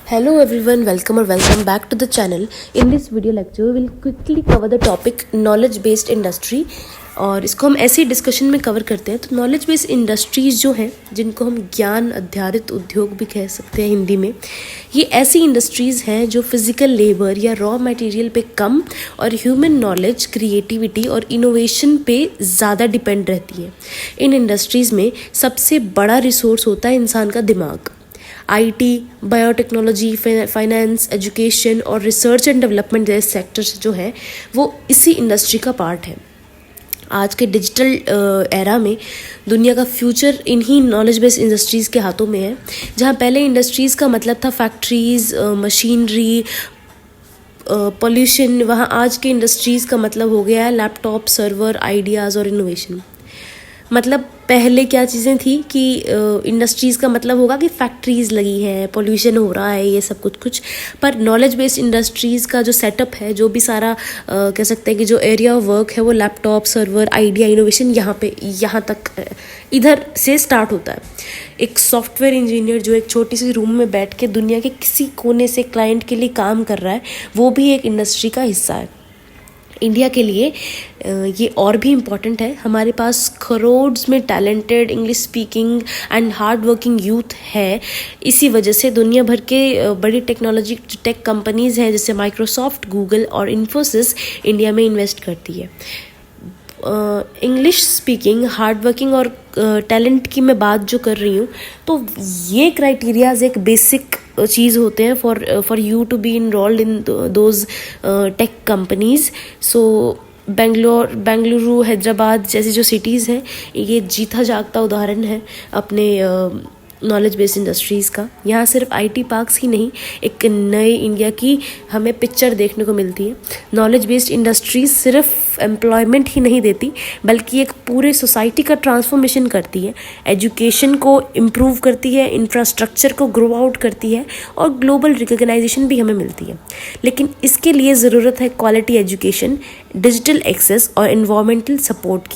Hello everyone, welcome back to the channel. In this video lecture, we will quickly cover the topic knowledge based industry और इसको हम ऐसे discussion में cover करते हैं। तो नॉलेज बेस्ड इंडस्ट्रीज़ जो हैं, जिनको हम ज्ञान आधारित उद्योग भी कह सकते हैं हिंदी में, ये ऐसी इंडस्ट्रीज़ हैं जो फिज़िकल लेबर या रॉ मटेरियल पे कम और ह्यूमन नॉलेज, क्रिएटिविटी और इनोवेशन पे ज़्यादा डिपेंड रहती हैं। इन इंडस्ट्रीज़ में सबसे बड़ा रिसोर्स होता है इंसान का दिमाग। आईटी, बायोटेक्नोलॉजी, फाइनेंस, एजुकेशन और रिसर्च एंड डेवलपमेंट जैसे सेक्टर्स जो है वो इसी इंडस्ट्री का पार्ट है। आज के डिजिटल एरा में दुनिया का फ्यूचर इन्हीं नॉलेज बेस्ड इंडस्ट्रीज़ के हाथों में है। जहाँ पहले इंडस्ट्रीज़ का मतलब था फैक्ट्रीज़, मशीनरी, पोल्यूशन, वहाँ आज के इंडस्ट्रीज़ का मतलब हो गया है लैपटॉप, सर्वर, आइडियाज़ और इनोवेशन। मतलब पहले क्या चीज़ें थी कि इंडस्ट्रीज़ का मतलब होगा कि फैक्ट्रीज़ लगी हैं, पोल्यूशन हो रहा है, ये सब कुछ। पर नॉलेज बेस्ड इंडस्ट्रीज़ का जो सेटअप है, जो भी सारा कह सकते हैं कि जो एरिया ऑफ वर्क है वो लैपटॉप, सर्वर, आइडिया, इनोवेशन यहाँ तक इधर से स्टार्ट होता है। एक सॉफ्टवेयर इंजीनियर जो एक छोटी सी रूम में बैठ के दुनिया के किसी कोने से क्लाइंट के लिए काम कर रहा है, वो भी एक इंडस्ट्री का हिस्सा है। इंडिया के लिए ये और भी इम्पॉर्टेंट है। हमारे पास करोड्स में talented English speaking and hard working youth है। इसी वजह से दुनिया भर के बड़ी टेक्नोलॉजी टेक कंपनीज़ हैं जैसे माइक्रोसॉफ्ट, गूगल और इन्फोसिस इंडिया में इन्वेस्ट करती है। इंग्लिश स्पीकिंग, हार्ड वर्किंग और टैलेंट की मैं बात जो कर रही हूँ, तो ये क्राइटेरियाज एक बेसिक चीज़ होते हैं for you to be enrolled in those tech companies. So Bengaluru, Hyderabad जैसी जो सिटीज़ हैं, ये जीता जागता उदाहरण है अपने नॉलेज बेस्ड इंडस्ट्रीज़ का। यहाँ सिर्फ आईटी पार्क्स ही नहीं, एक नए इंडिया की हमें पिक्चर देखने को मिलती है। नॉलेज बेस्ड इंडस्ट्रीज सिर्फ एम्प्लॉयमेंट ही नहीं देती, बल्कि एक पूरे सोसाइटी का ट्रांसफॉर्मेशन करती है, एजुकेशन को इम्प्रूव करती है, इंफ्रास्ट्रक्चर को ग्रो आउट करती है और ग्लोबल रिकॉग्नाइजेशन भी हमें मिलती है। लेकिन इसके लिए ज़रूरत है क्वालिटी एजुकेशन, डिजिटल एक्सेस और गवर्नमेंटल सपोर्ट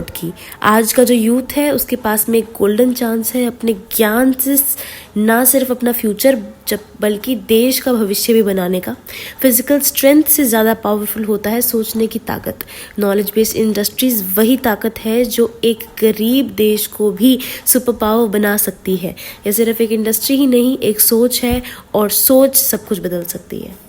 की। आज का जो यूथ है उसके पास में एक गोल्डन चांस है अपने ज्ञान से ना सिर्फ अपना फ्यूचर बल्कि देश का भविष्य भी बनाने का। फिजिकल स्ट्रेंथ से ज़्यादा पावरफुल होता है सोचने की ताकत। नॉलेज बेस्ड इंडस्ट्रीज़ वही ताकत है जो एक गरीब देश को भी सुपर पावर बना सकती है। यह सिर्फ एक इंडस्ट्री ही नहीं, एक सोच है और सोच सब कुछ बदल सकती है।